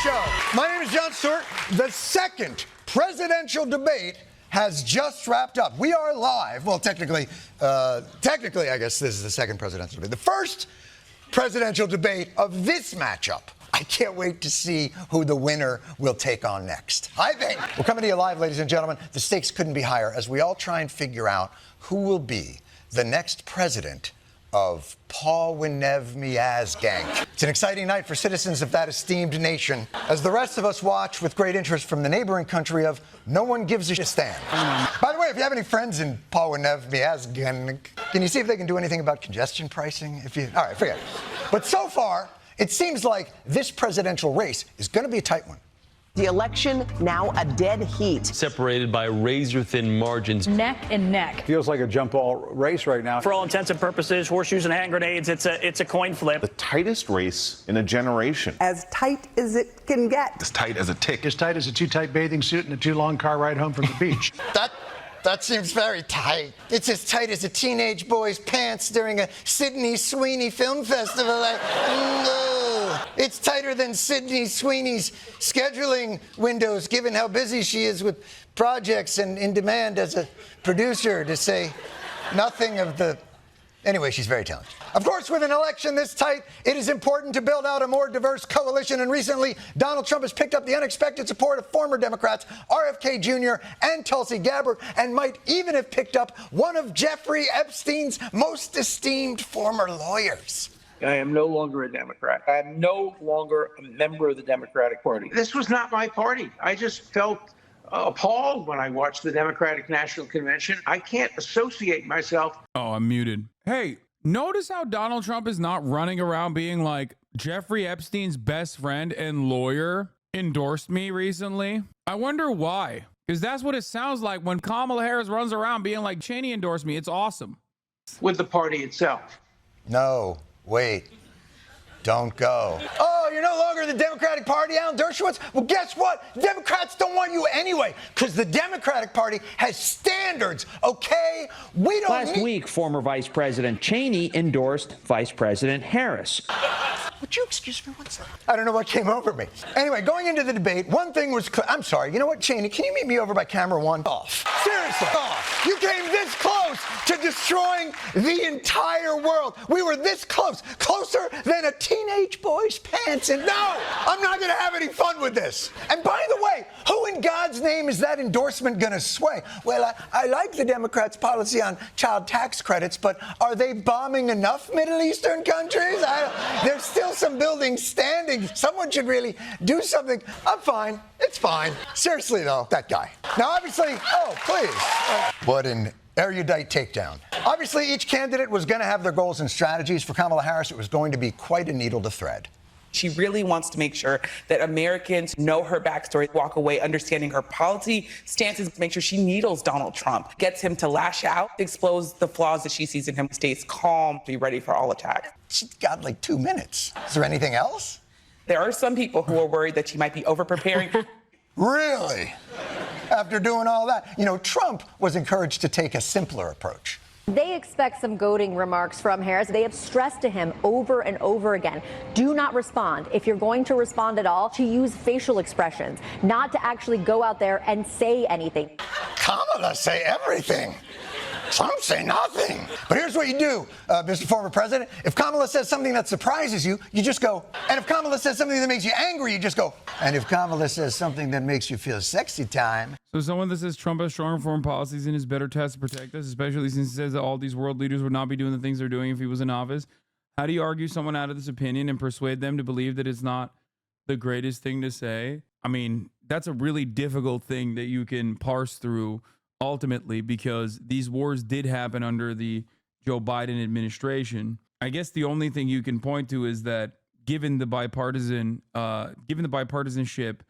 Show. My name is Jon Stewart. The second presidential debate has just wrapped up. We are live. Well, technically, I guess this is the second presidential debate. The first presidential debate of this matchup. I can't wait to see who the winner will take on next. I think we're coming to you live, ladies and gentlemen. The stakes couldn't be higher as we all try and figure out who will be the next president of Paul Winev-Miazgank. It's an exciting night for citizens of that esteemed nation as the rest of us watch with great interest from the neighboring country of no one gives a stand. By the way, if you have any friends in Paul Winev-Miazgank, can you see if they can do anything about congestion pricing? All right, forget it. But so far, it seems like this presidential race is going to be a tight one. The election now a dead heat. Separated by razor-thin margins. Neck and neck. Feels like a jump ball race right now. For all intents and purposes, horseshoes and hand grenades, it's a coin flip. The tightest race in a generation. As tight as it can get. As tight as a tick. As tight as a too tight bathing suit and a too long car ride home from the beach. That seems very tight. It's as tight as a teenage boy's pants during a Sydney Sweeney Film Festival. It's tighter than Sydney Sweeney's scheduling windows, given how busy she is with projects and in demand as a producer, to say nothing of the... Anyway, she's very talented. Of course, with an election this tight, it is important to build out a more diverse coalition. And recently, Donald Trump has picked up the unexpected support of former Democrats RFK Jr. and Tulsi Gabbard, and might even have picked up one of Jeffrey Epstein's most esteemed former lawyers. I am no longer a Democrat. I am no longer a member of the Democratic Party. This was not my party. I just felt appalled when I watched the Democratic National Convention. I can't associate myself. Oh, I'm muted. Hey, notice how Donald Trump is not running around being like, Jeffrey Epstein's best friend and lawyer endorsed me recently? I wonder why. Because that's what it sounds like when Kamala Harris runs around being like, Cheney endorsed me. It's awesome. With the party itself. No. Wait, don't go. Oh, you're no longer in the Democratic Party, Alan Dershowitz? Well, guess what? Democrats don't want you anyway, because the Democratic Party has standards, okay? We don't Last week, former Vice President Cheney endorsed Vice President Harris. Would you excuse me one second? I don't know what came over me. Anyway, going into the debate, one thing was clear. I'm sorry, you know what, Cheney, can you meet me over by camera one? Off. Seriously. Off. You came this close to destroying the entire world. We were this close. Closer than a teenage boy's pants. And no, I'm not going to have any fun with this. And by the way, who in God's name is that endorsement going to sway? Well, I like the Democrats' policy on child tax credits, but are they bombing enough Middle Eastern countries? There's still some buildings standing. Someone should really do something. I'm fine. It's fine. Seriously, though, that guy. Now, obviously, oh, please. What an erudite takedown. Obviously, each candidate was going to have their goals and strategies. For Kamala Harris, it was going to be quite a needle to thread. She really wants to make sure that Americans know her backstory, walk away understanding her policy stances, make sure she needles Donald Trump, gets him to lash out, expose the flaws that she sees in him, stays calm, be ready for all attacks. She's got like 2 minutes. Is there anything else? There are some people who are worried that she might be over-preparing. Really? After doing all that? You know, Trump was encouraged to take a simpler approach. They expect some goading remarks from Harris. They have stressed to him over and over again, do not respond. If you're going to respond at all, to use facial expressions, not to actually go out there and say anything. Kamala say everything. Trump say nothing. But here's what you do, Mr. Former President. If Kamala says something that surprises you, you just go. And if Kamala says something that makes you angry, you just go. And if Kamala says something that makes you feel sexy time. So someone that says Trump has stronger foreign policies and is better tasked to protect us, especially since he says that all these world leaders would not be doing the things they're doing if he was in office. How do you argue someone out of this opinion and persuade them to believe that it's not the greatest thing to say? I mean, that's a really difficult thing that you can parse through ultimately, because these wars did happen under the Joe Biden administration. I guess the only thing you can point to is that given the bipartisanship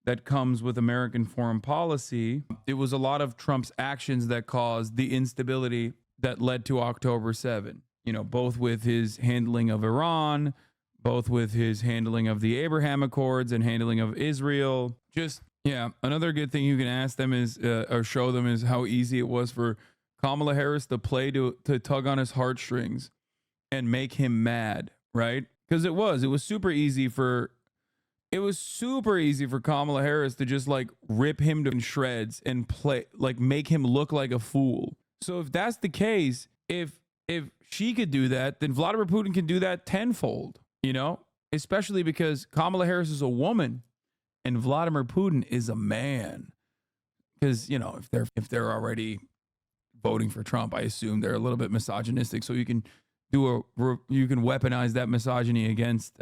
that comes with American foreign policy, it was a lot of Trump's actions that caused the instability that led to October 7. You know, both with his handling of Iran, both with his handling of the Abraham Accords and handling of Israel. Just, yeah, another good thing you can ask them is, or show them, is how easy it was for Kamala Harris to play to tug on his heartstrings and make him mad, right? Because it was super easy for it was super easy for Kamala Harris to just like rip him to shreds and play, like make him look like a fool. So if that's the case, if she could do that, then Vladimir Putin can do that tenfold, you know, especially because Kamala Harris is a woman and Vladimir Putin is a man. Because, you know, if they're already voting for Trump, I assume they're a little bit misogynistic. So you can weaponize that misogyny against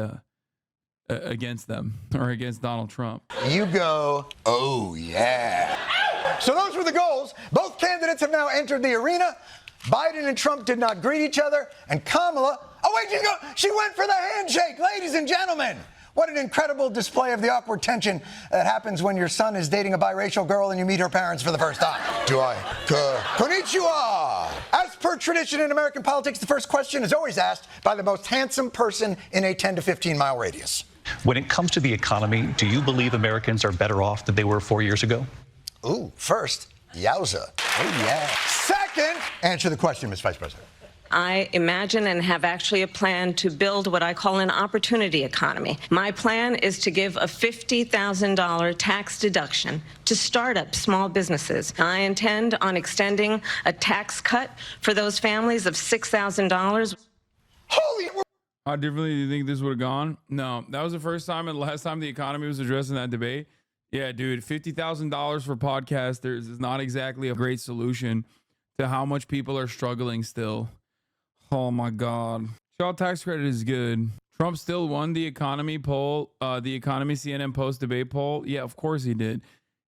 them or against Donald Trump. You go, oh yeah. So those were the goals. Both candidates have now entered the arena. Biden and Trump did not greet each other, and Kamala, oh wait, she went for the handshake, ladies and gentlemen. What an incredible display of the awkward tension that happens when your son is dating a biracial girl and you meet her parents for the first time. Konnichiwa. As per tradition in American politics, the first question is always asked by the most handsome person in a 10 to 15 mile radius. When it comes to the economy, do you believe Americans are better off than they were 4 years ago? Ooh, first, yowza. Oh, yeah. Second, answer the question, Ms. Vice President. I imagine and have actually a plan to build what I call an opportunity economy. My plan is to give a $50,000 tax deduction to startup small businesses. I intend on extending a tax cut for those families of $6,000. Holy... How differently do you think this would have gone? No, that was the first time and the last time the economy was addressed in that debate. Yeah, dude, $50,000 for podcasters is not exactly a great solution to how much people are struggling still. Oh my God. Child tax credit is good. Trump still won the economy poll, the economy CNN post debate poll. Yeah, of course he did.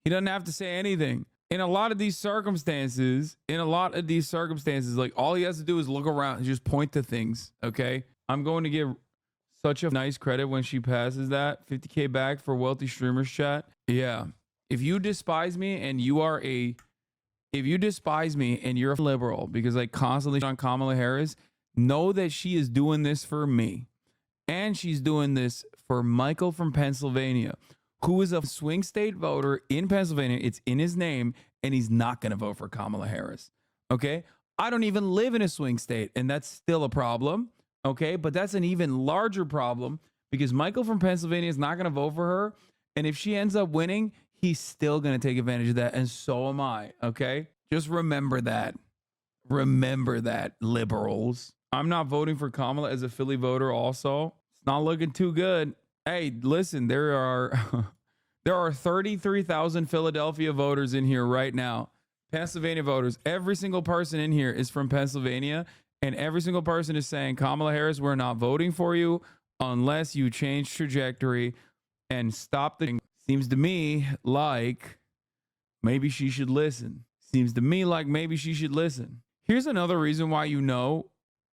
He doesn't have to say anything. In a lot of these circumstances, like all he has to do is look around and just point to things. Okay. I'm going to give such a nice credit when she passes that 50K back for wealthy streamers chat. Yeah. If you despise me and you're a liberal because I constantly on Kamala Harris, know that she is doing this for me. And she's doing this for Michael from Pennsylvania, who is a swing state voter in Pennsylvania. It's in his name, and he's not going to vote for Kamala Harris. Okay? I don't even live in a swing state, and that's still a problem. Okay? But that's an even larger problem because Michael from Pennsylvania is not going to vote for her. And if she ends up winning, he's still going to take advantage of that. And so am I. Okay? Just remember that. Remember that, liberals. I'm not voting for Kamala as a Philly voter also. It's not looking too good. Hey, listen, there are 33,000 Philadelphia voters in here right now. Pennsylvania voters. Every single person in here is from Pennsylvania. And every single person is saying, Kamala Harris, we're not voting for you unless you change trajectory and stop the... Seems to me like maybe she should listen. Seems to me like maybe she should listen. Here's another reason why you know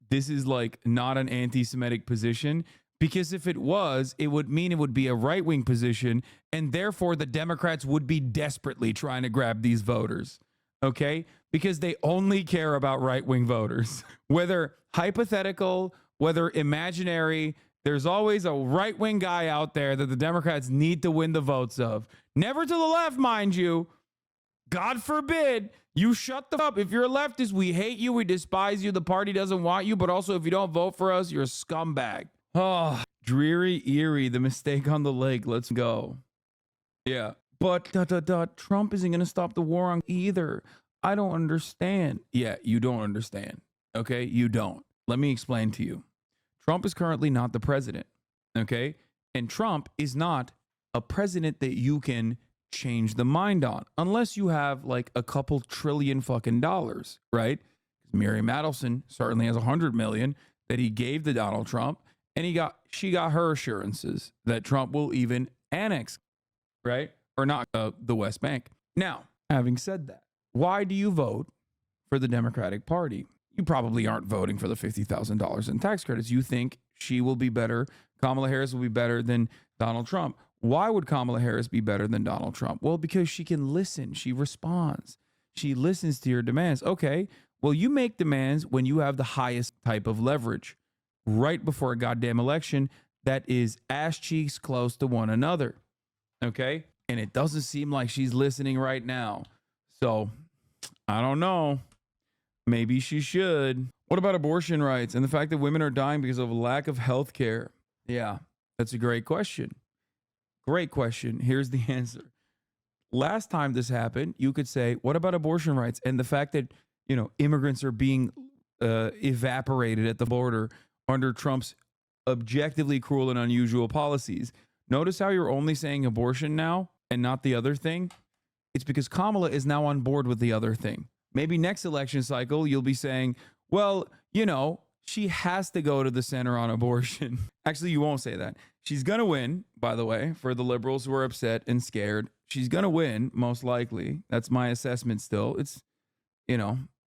this is like not an anti-Semitic position. Because if it was, it would mean it would be a right-wing position. And therefore, the Democrats would be desperately trying to grab these voters. Okay? Because they only care about right-wing voters. Whether hypothetical, whether imaginary, there's always a right-wing guy out there that the Democrats need to win the votes of. Never to the left, mind you. God forbid you shut the up. If you're a leftist, we hate you. We despise you. The party doesn't want you. But also, if you don't vote for us, you're a scumbag. Oh, dreary, eerie, the mistake on the lake. Let's go. Yeah. But Trump isn't going to stop the war on either. I don't understand. Yeah, you don't understand. Okay, you don't. Let me explain to you. Trump is currently not the president. Okay, and Trump is not a president that you can change the mind on unless you have like a couple trillion fucking dollars, right? Mary Madelson certainly has 100 million that he gave to Donald Trump, and she got her assurances that Trump will even annex, right? Or not the West Bank. Now, having said that, why do you vote for the Democratic Party? You probably aren't voting for the $50,000 in tax credits. You think she will be better, Kamala Harris will be better than Donald Trump. Why would Kamala Harris be better than Donald Trump? Well, because she can listen. She responds. She listens to your demands. Okay, well, you make demands when you have the highest type of leverage right before a goddamn election that is ass cheeks close to one another. Okay, and it doesn't seem like she's listening right now. So, I don't know. Maybe she should. What about abortion rights and the fact that women are dying because of a lack of health care? Yeah, that's a great question. Great question. Here's the answer. Last time this happened, you could say, what about abortion rights? And the fact that, immigrants are being evaporated at the border under Trump's objectively cruel and unusual policies. Notice how you're only saying abortion now and not the other thing? It's because Kamala is now on board with the other thing. Maybe next election cycle, you'll be saying, well, she has to go to the center on abortion. Actually, you won't say that. She's going to win, by the way, for the liberals who are upset and scared. She's going to win, most likely. That's my assessment still. It's,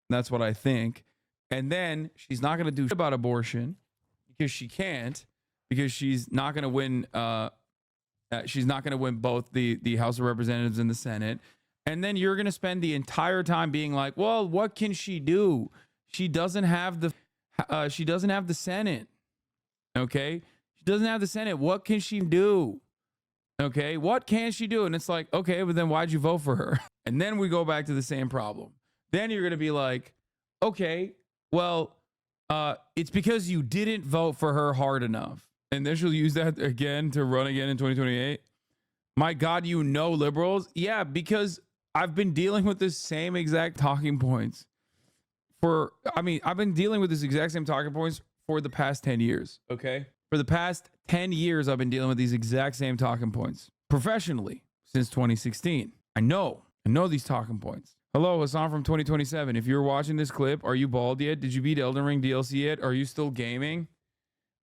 that's what I think. And then she's not going to do shit about abortion because she can't, because she's not going to win. She's not going to win both the House of Representatives and the Senate. And then you're going to spend the entire time being like, well, what can she do? She doesn't have the Senate. Okay. She doesn't have the Senate. What can she do? Okay. What can she do? And it's like, okay, but then why'd you vote for her? And then we go back to the same problem. Then you're going to be like, okay, well, it's because you didn't vote for her hard enough. And then she'll use that again to run again in 2028. My God, liberals. Yeah, because I've been dealing with this same exact talking points I've been dealing with this exact same talking points for the past 10 years. Okay. For the past 10 years, I've been dealing with these exact same talking points professionally since 2016. I know these talking points. Hello, Hasan from 2027. If you're watching this clip, are you bald yet? Did you beat Elden Ring DLC yet? Are you still gaming?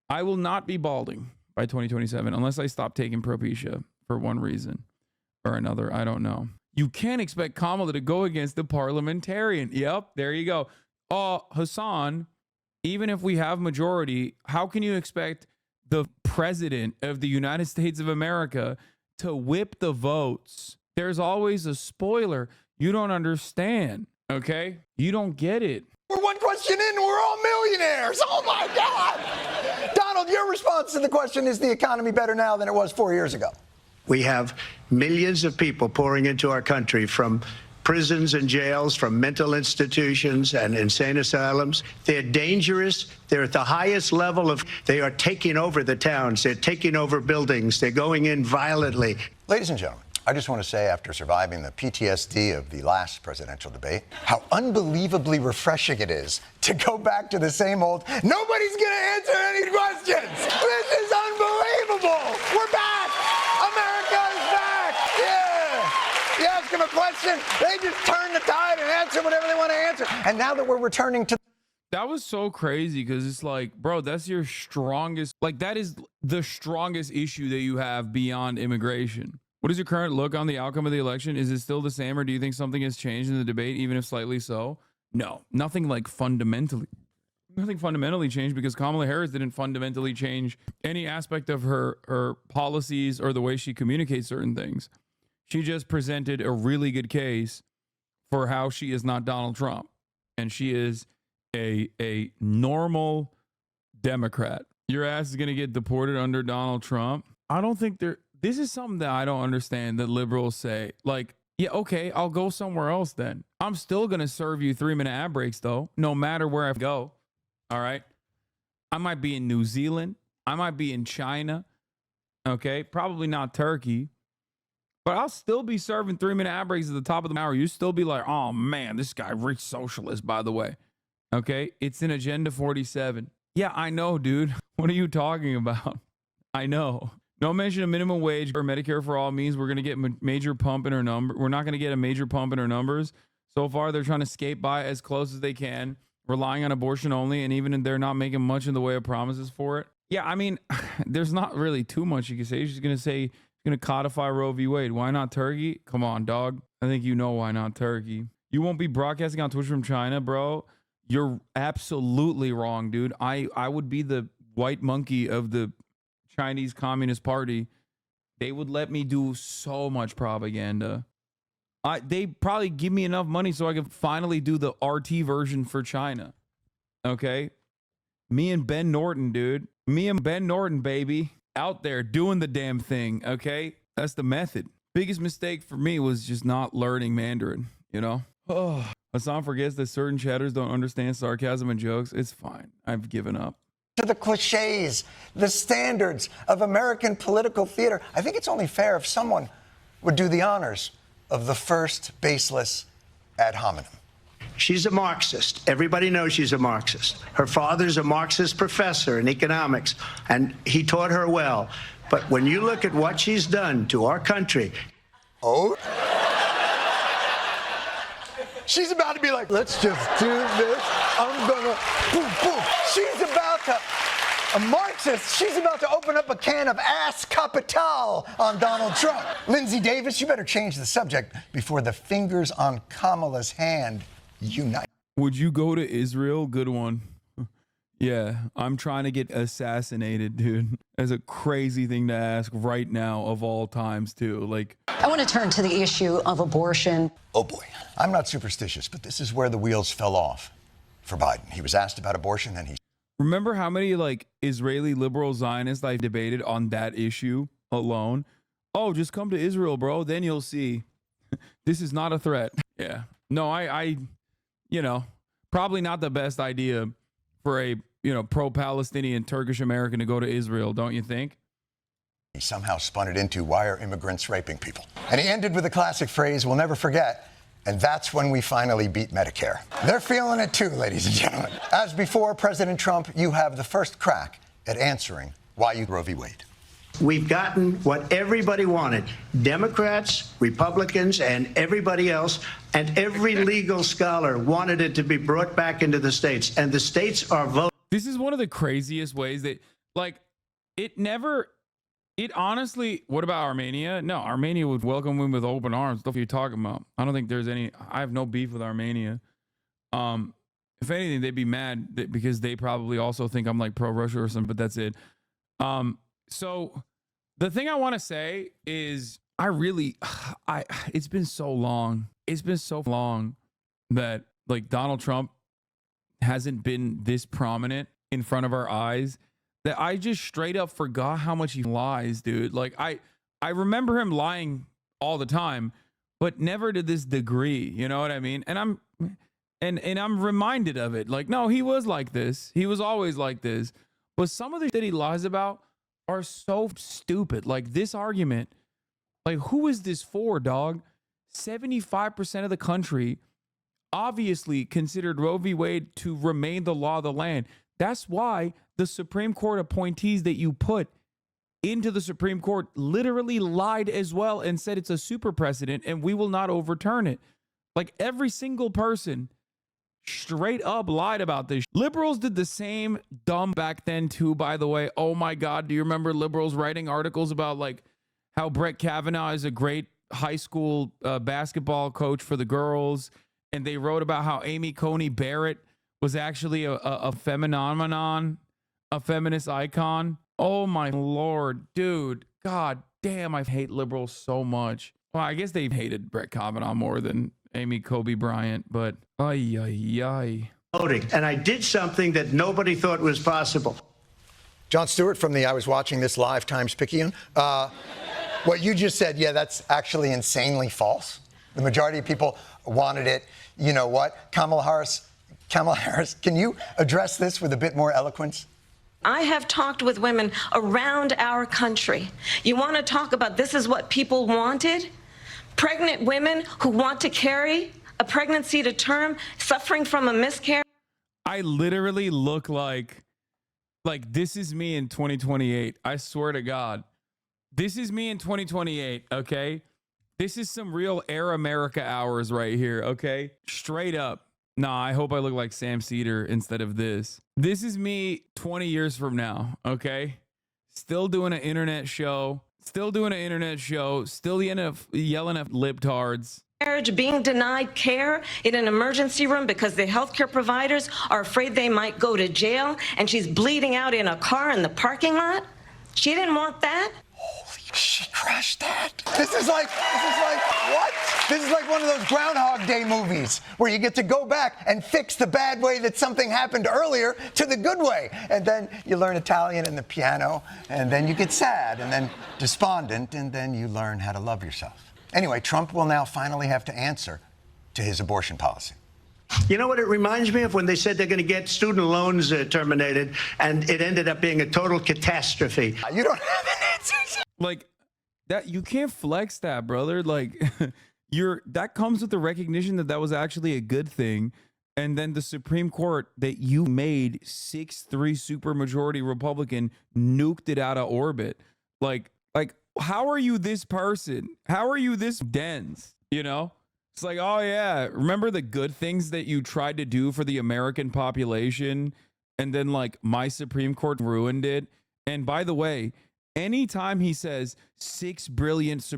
I will not be balding by 2027 unless I stop taking Propecia for one reason or another. I don't know. You can't expect Kamala to go against the parliamentarian. Yep, there you go. Hasan, even if we have majority, how can you expect the president of the United States of America to whip the votes? There's always a spoiler. You don't understand, okay? You don't get it. We're one question in, we're all millionaires. Oh my God. Donald, your response to the question, is the economy better now than it was 4 years ago? We have millions of people pouring into our country from prisons and jails, from mental institutions and insane asylums. They're dangerous. They're at the highest level they are taking over the towns. They're taking over buildings. They're going in violently. Ladies and gentlemen, I just want to say, after surviving the PTSD of the last presidential debate, how unbelievably refreshing it is to go back to the same old, nobody's going to answer any questions. This is unbelievable. We're back. America is back. Yeah. You ask them a question, they just turn the tide and answer whatever they want to answer. And now that we're returning to... That was so crazy because it's like, bro, that's your strongest, that is the strongest issue that you have beyond immigration. What is your current look on the outcome of the election? Is it still the same, or do you think something has changed in the debate, even if slightly so? No, nothing fundamentally changed, because Kamala Harris didn't fundamentally change any aspect of her policies or the way she communicates certain things. She just presented a really good case for how she is not Donald Trump, and she is a normal Democrat. Your ass is going to get deported under Donald Trump. I don't think this is something that I don't understand, that liberals say, yeah, okay, I'll go somewhere else then. I'm still going to serve you 3-minute ad breaks, though, no matter where I go. All right. I might be in New Zealand. I might be in China. Okay. Probably not Turkey. But I'll still be serving 3-minute ad breaks at the top of the hour. You still be like, oh, man, this guy rich socialist, by the way. Okay. It's in Agenda 47. Yeah, I know, dude. What are you talking about? I know. No mention of minimum wage or Medicare for all means we're going to get major pump in our number. We're not going to get a major pump in our numbers. So far, they're trying to skate by as close as they can, relying on abortion only, and even if they're not making much in the way of promises for it. Yeah, I mean, there's not really too much you can say. She's going to say, she's going to codify Roe v. Wade. Why not Turkey? Come on, dog. I think you know why not Turkey. You won't be broadcasting on Twitch from China, bro. You're absolutely wrong, dude. I would be the white monkey of the Chinese Communist Party. They would let me do so much propaganda. They probably give me enough money so I could finally do the RT version for China. Okay? Me and Ben Norton, dude. Me and Ben Norton, baby. Out there doing the damn thing. Okay? That's the method. Biggest mistake for me was just not learning Mandarin, you know? Oh, Hasan forgets that certain chatters don't understand sarcasm and jokes. It's fine. I've given up. to the cliches, the standards of American political theater. I think it's only fair if someone would do the honors of the first baseless ad hominem. She's a Marxist. Everybody knows she's a Marxist. Her father's a Marxist professor in economics, and he taught her well. But when you look at what she's done to our country... Oh? She's about to be like, let's just do this. I'm gonna, boom, boom. She's about to, a Marxist, she's about to open up a can of ass capital on Donald Trump. Lindsay Davis, you better change the subject before the fingers on Kamala's hand unite. Would you go to Israel? Good one. Yeah, I'm trying to get assassinated, dude. That's a crazy thing to ask right now of all times, too. Like, I want to turn to the issue of abortion. Oh, boy. I'm not superstitious, but this is where the wheels fell off for Biden. He was asked about abortion, and he... Remember how many, like, Israeli liberal Zionists I debated on that issue alone? Oh, just come to Israel, bro. Then you'll see. This is not a threat. Yeah. No, I you know, probably not the best idea for a, you know, pro-Palestinian Turkish American to go to Israel, don't you think? He somehow spun it into, why are immigrants raping people? And he ended with a classic phrase we'll never forget, and that's when we finally beat Medicare. They're feeling it too, ladies and gentlemen. As before, President Trump, you have the first crack at answering why you Roe v. Wade. We've gotten what everybody wanted. Democrats, Republicans, and everybody else, and every legal scholar wanted it to be brought back into the states, and the states are voting. This is one of the craziest ways that, like, it honestly, what about Armenia? No, Armenia would welcome him with open arms. Stuff you're talking about. I don't think there's any, I have no beef with Armenia. If anything, they'd be mad because they probably also think I'm like pro-Russia or something, but that's it. So the thing I want to say is it's been so long. It's been so long that like Donald Trump hasn't been this prominent in front of our eyes that I just straight up forgot how much he lies, dude. Like I remember him lying all the time, but never to this degree. You know what I mean? And I'm reminded of it. Like, no, he was like this. He was always like this. But some of the shit that he lies about are so stupid. Like this argument, like who is this for, dog? 75% of the country obviously considered Roe v. Wade to remain the law of the land. That's why the Supreme Court appointees that you put into the Supreme Court literally lied as well and said it's a super precedent and we will not overturn it. Like every single person straight up lied about this. Liberals did the same dumb back then too, by the way. Oh my God, do you remember liberals writing articles about like how Brett Kavanaugh is a great high school basketball coach for the girls? And they wrote about how Amy Coney Barrett was actually a phenomenon, a feminist icon. Oh my Lord, dude. God damn, I hate liberals so much. Well, I guess they hated Brett Kavanaugh more than Amy Kobe Bryant, but ay. Voting. And I did something that nobody thought was possible. Jon Stewart from the I Was Watching This Live Times Picayune. What you just said, yeah, that's actually insanely false. The majority of people wanted it. You know what? Kamala Harris, can you address this with a bit more eloquence? I have talked with women around our country. You want to talk about this is what people wanted? Pregnant women who want to carry a pregnancy to term, suffering from a miscarriage. I literally look like this is me in 2028. I swear to God. This is me in 2028, okay? This is some real Air America hours right here, okay? Straight up. Nah, I hope I look like Sam Cedar instead of this. This is me 20 years from now, okay? Still doing an internet show. Still yelling at libtards. Marriage being denied care in an emergency room because the healthcare providers are afraid they might go to jail, and she's bleeding out in a car in the parking lot. She didn't want that. Holy, she crashed that. This is like what? This is like one of those Groundhog Day movies where you get to go back and fix the bad way that something happened earlier to the good way. And then you learn Italian and the piano, and then you get sad and then despondent, and then you learn how to love yourself. Anyway, Trump will now finally have to answer to his abortion policy. You know what it reminds me of? When they said they're going to get student loans terminated, and it ended up being a total catastrophe. You don't have an answer. Like that, you can't flex that, brother. Like that comes with the recognition that that was actually a good thing. And then the Supreme Court that you made 6-3 supermajority Republican nuked it out of orbit. Like, how are you this person? How are you this dense? You know, it's like, oh yeah, remember the good things that you tried to do for the American population, and then like my Supreme Court ruined it. And by the way, anytime he says 6 brilliant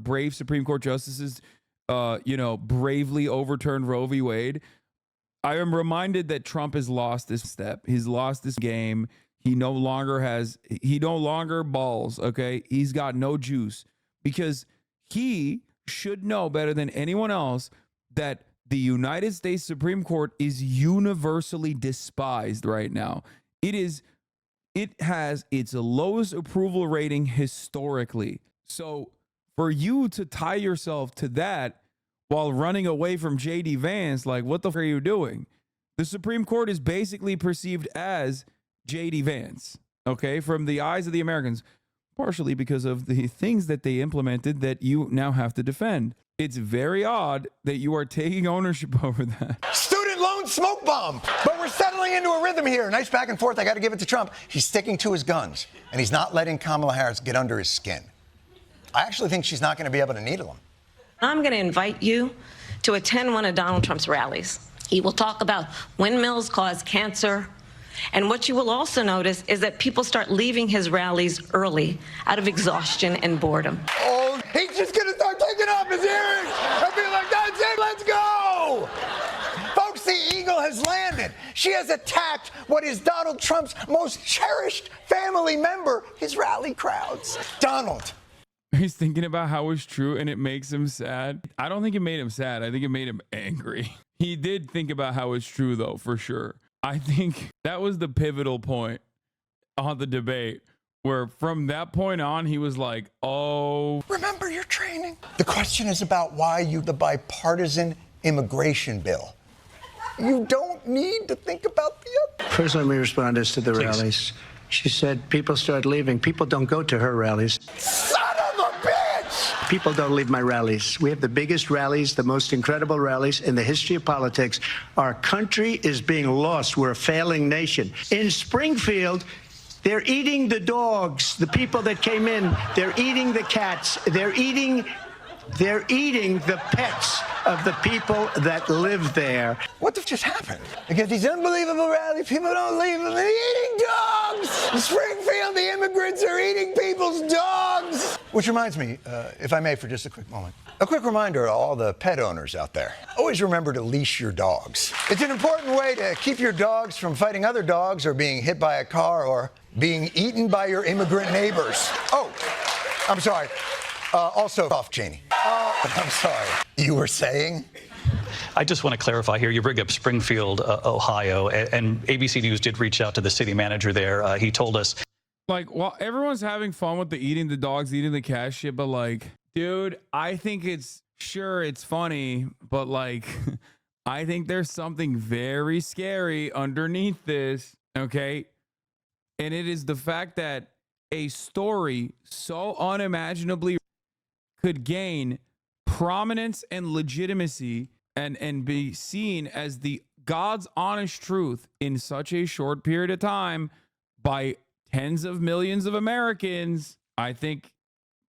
brave Supreme Court justices, bravely overturned Roe v. Wade, I am reminded that Trump has lost this step. He's lost this game. He no longer balls, okay? He's got no juice, because he should know better than anyone else that the United States Supreme Court is universally despised right now. It has its lowest approval rating historically. So for you to tie yourself to that while running away from J.D. Vance, like, what the f are you doing? The Supreme Court is basically perceived as J.D. Vance, okay, from the eyes of the Americans, partially because of the things that they implemented that you now have to defend. It's very odd that you are taking ownership over that. Student loan smoke bomb. But we're settling into a rhythm here. Nice back and forth. I got to give it to Trump. He's sticking to his guns, and he's not letting Kamala Harris get under his skin. I actually think she's not going to be able to needle him. I'm going to invite you to attend one of Donald Trump's rallies. He will talk about windmills cause cancer. And what you will also notice is that people start leaving his rallies early out of exhaustion and boredom. Oh, he's just going to start taking off his earrings and be like, that's it, let's go. Folks, the eagle has landed. She has attacked what is Donald Trump's most cherished family member, his rally crowds. Donald. He's thinking about how it's true, and it makes him sad. I don't think it made him sad. I think it made him angry. He did think about how it's true, though, for sure. I think that was the pivotal point on the debate, where from that point on, he was like, oh. Remember your training. The question is about why the bipartisan immigration bill. You don't need to think about the other. First, let me respond as to the rallies. She said people start leaving. People don't go to her rallies. Son of a bitch! People don't leave my rallies. We have the biggest rallies, the most incredible rallies in the history of politics. Our country is being lost. We're a failing nation. In Springfield, they're eating the dogs, the people that came in. They're eating the cats. They're eating the pets of the people that live there. What just happened? I get these unbelievable rallies, people don't leave them, they're eating dogs! In Springfield, the immigrants are eating people's dogs! Which reminds me, if I may, for just a quick moment, a quick reminder to all the pet owners out there. Always remember to leash your dogs. It's an important way to keep your dogs from fighting other dogs or being hit by a car or being eaten by your immigrant neighbors. Oh, I'm sorry. Also, off, Cheney. I'm sorry. You were saying? I just want to clarify here. You bring up Springfield, Ohio, and ABC News did reach out to the city manager there. He told us. Like, well, everyone's having fun with the eating the dogs, eating the cat shit, but like, dude, I think it's funny, but like, I think there's something very scary underneath this, okay? And it is the fact that a story so unimaginably could gain prominence and legitimacy and be seen as the God's honest truth in such a short period of time by tens of millions of Americans. I think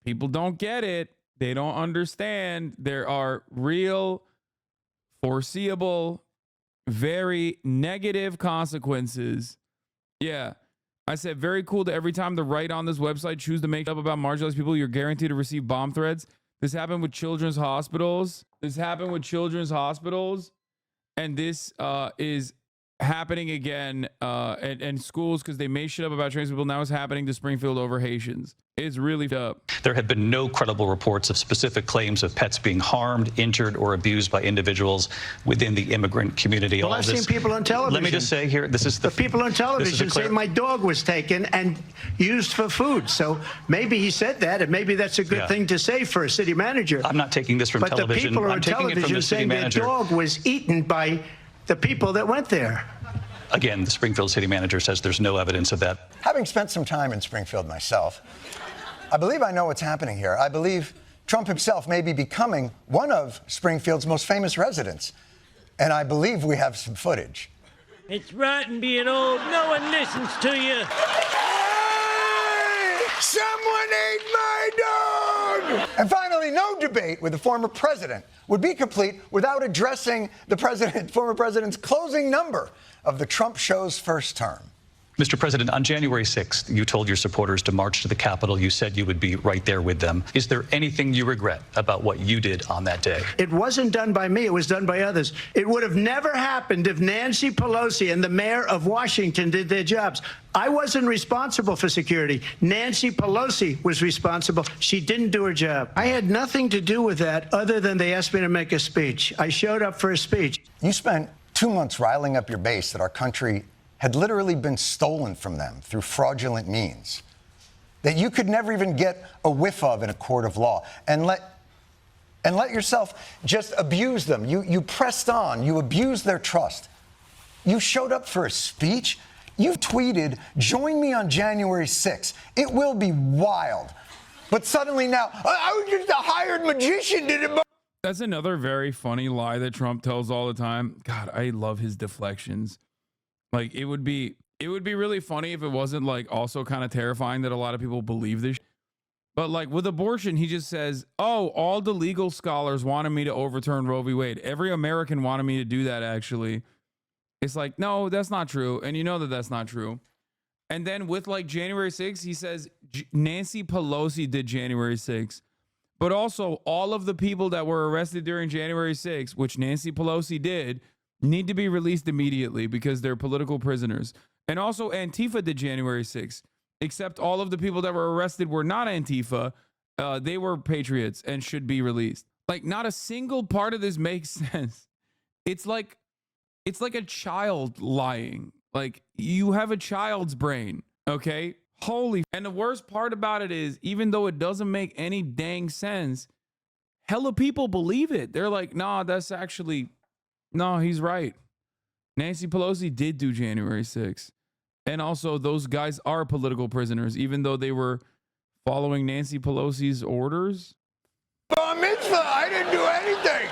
people don't get it. They don't understand. There are real, foreseeable, very negative consequences. Yeah. I said, very cool to every time the right on this website choose to make up about marginalized people, you're guaranteed to receive bomb threats. This happened with children's hospitals. And this is happening again and schools because they made shit up about trans people. Now it's happening to Springfield over Haitians. It's really up. There have been no credible reports of specific claims of pets being harmed, injured, or abused by individuals within the immigrant community. Well, I've seen people on television. Let me just say here, this is the people on television say my dog was taken and used for food. So maybe he said that, and maybe that's a good thing to say for a city manager. I'm not taking this from but television. But the people I'm on taking it from television the city saying their manager. dog was eaten by the people that went there. Again, the Springfield city manager says there's no evidence of that. Having spent some time in Springfield myself, I believe I know what's happening here. I believe Trump himself may be becoming one of Springfield's most famous residents. And I believe we have some footage. It's rotten being old. No one listens to you. Hey! Someone ate my dog! And finally, no debate with the former president would be complete without addressing the former president's closing number of the Trump show's first term. Mr. President, on January 6th, you told your supporters to march to the Capitol. You said you would be right there with them. Is there anything you regret about what you did on that day? It wasn't done by me. It was done by others. It would have never happened if Nancy Pelosi and the mayor of Washington did their jobs. I wasn't responsible for security. Nancy Pelosi was responsible. She didn't do her job. I had nothing to do with that other than they asked me to make a speech. I showed up for a speech. You spent 2 months riling up your base that our country had literally been stolen from them through fraudulent means, that you could never even get a whiff of in a court of law, and let yourself just abuse them. You pressed on. You abused their trust. You showed up for a speech. You've tweeted, "Join me on January 6th. It will be wild." But suddenly now, I was just a hired magician, did it? That's another very funny lie that Trump tells all the time. God, I love his deflections. Like, it would be really funny if it wasn't like also kind of terrifying that a lot of people believe this. But like with abortion, he just says, "Oh, all the legal scholars wanted me to overturn Roe v. Wade. Every American wanted me to do that, actually." It's like, no, that's not true. And you know that that's not true. And then with like January 6th, he says Nancy Pelosi did January 6th. But also all of the people that were arrested during January 6th, which Nancy Pelosi did, need to be released immediately because they're political prisoners. And also Antifa did January 6th, except all of the people that were arrested were not Antifa. They were patriots and should be released. Like, not a single part of this makes sense. It's like a child lying. Like, you have a child's brain, okay? And the worst part about it is, even though it doesn't make any dang sense, hella people believe it. They're like, nah, that's actually... No, he's right. Nancy Pelosi did do January 6th. And also, those guys are political prisoners, even though they were following Nancy Pelosi's orders. Bar mitzvah, I didn't do anything.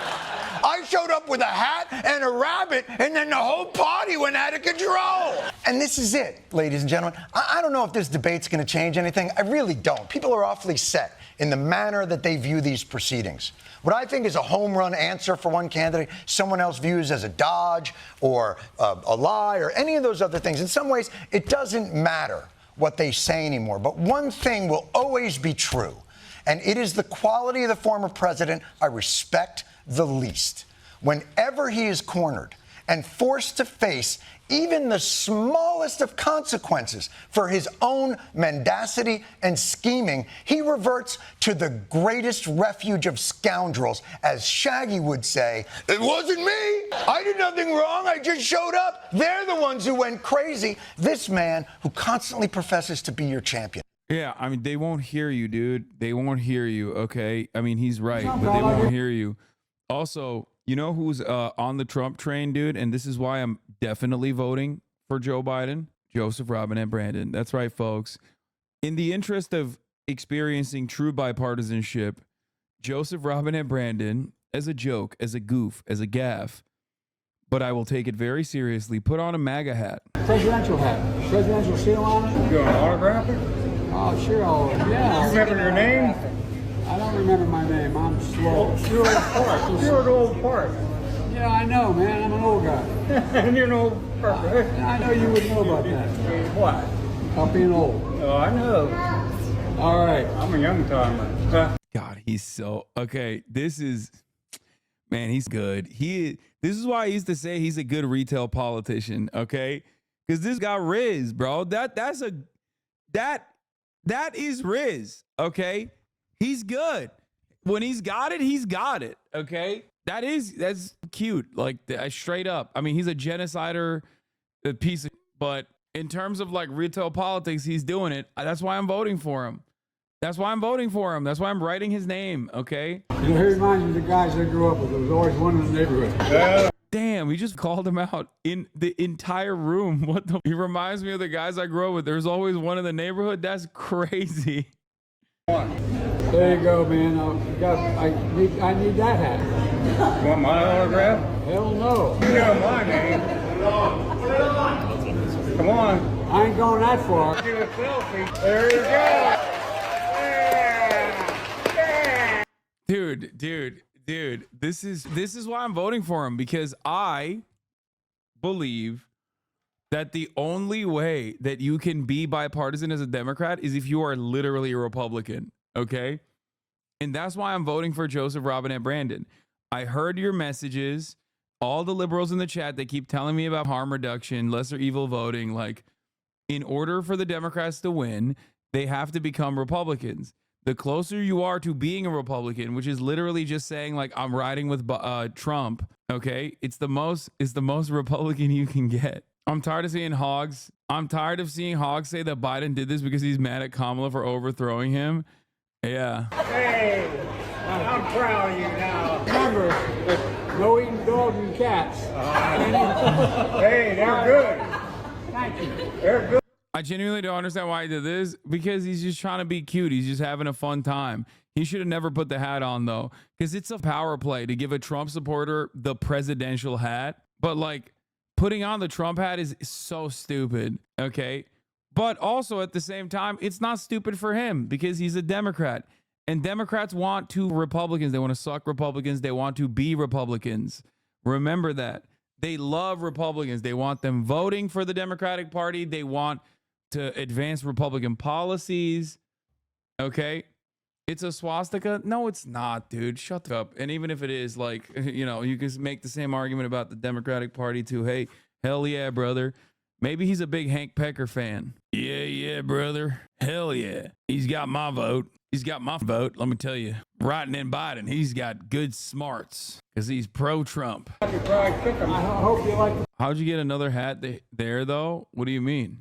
I showed up with a hat and a rabbit, and then the whole party went out of control. And this is it, ladies and gentlemen. I don't know if this debate's going to change anything. I really don't. People are awfully set in the manner that they view these proceedings. What I think is a home run answer for one candidate, someone else views as a dodge or a lie or any of those other things. In some ways, it doesn't matter what they say anymore. But one thing will always be true, and it is the quality of the former president I respect the least. Whenever he is cornered and forced to face even the smallest of consequences for his own mendacity and scheming, he reverts to the greatest refuge of scoundrels. As Shaggy would say, "It wasn't me. I did nothing wrong. I just showed up. They're the ones who went crazy." This man who constantly professes to be your champion. Yeah, I mean, they won't hear you, dude. They won't hear you, okay? I mean, he's right, but they won't hear you. Also, you know who's on the Trump train, dude? And this is why I'm definitely voting for Joe Biden? Joseph Robinette Brandon. That's right, folks. In the interest of experiencing true bipartisanship, Joseph Robinette Brandon, as a joke, as a goof, as a gaffe, but I will take it very seriously, put on a MAGA hat. Presidential hat. Presidential seal on it. You want to autograph it? Oh, sure. Yeah. You remember your name? I don't remember my name. I'm slow. You're an old part. Yeah, I know, man. I'm an old guy. And you're an old part, right? I know you would know about that. What? About being old. Oh, I know. All right. I'm a young timer. God, he's so... Okay, this is... Man, he's good. This is why I used to say he's a good retail politician, okay? Because this got Riz, bro. That That is Riz, okay? He's good. When he's got it, okay? That's cute. Like, straight up. I mean, he's a genocider, a piece of, but in terms of like retail politics, he's doing it. That's why I'm voting for him. That's why I'm writing his name, okay? You know, he reminds me of the guys I grew up with. There was always one in the neighborhood. Damn, we just called him out in the entire room. He reminds me of the guys I grew up with. There's always one in the neighborhood. That's crazy. There you go, man. I need that hat. Want my autograph? Hell no. You know my name. Come on. I ain't going that far. Do a selfie. There you go. Dude, this is why I'm voting for him, because I believe that the only way that you can be bipartisan as a Democrat is if you are literally a Republican, okay? And that's why I'm voting for Joseph Robinette Brandon. I heard your messages, all the liberals in the chat, they keep telling me about harm reduction, lesser evil voting. Like, in order for the Democrats to win, they have to become Republicans. The closer you are to being a Republican, which is literally just saying like I'm riding with Trump, okay? It's the most Republican you can get. I'm tired of seeing hogs. I'm tired of seeing hogs say that Biden did this because he's mad at Kamala for overthrowing him. Yeah. Hey, I'm proud of you now. Remember, no eating dogs and cats. Hey, they're good. Thank you. They're good. I genuinely don't understand why he did this, because he's just trying to be cute. He's just having a fun time. He should have never put the hat on, though, because it's a power play to give a Trump supporter the presidential hat. But like, putting on the Trump hat is so stupid, okay? But also at the same time, it's not stupid for him because he's a Democrat. And Democrats want to Republicans. They want to suck Republicans. They want to be Republicans. Remember that. They love Republicans. They want them voting for the Democratic Party. They want to advance Republican policies. Okay? It's a swastika? No, it's not, dude. Shut up. And even if it is, like, you know, you can make the same argument about the Democratic Party too. Hey, hell yeah, brother. Maybe he's a big Hank Pecker fan. Yeah, brother. Hell yeah. He's got my vote. He's got my vote. Let me tell you, writing in Biden, he's got good smarts because he's pro-Trump. I hope you like. How'd you get another hat there, though? What do you mean?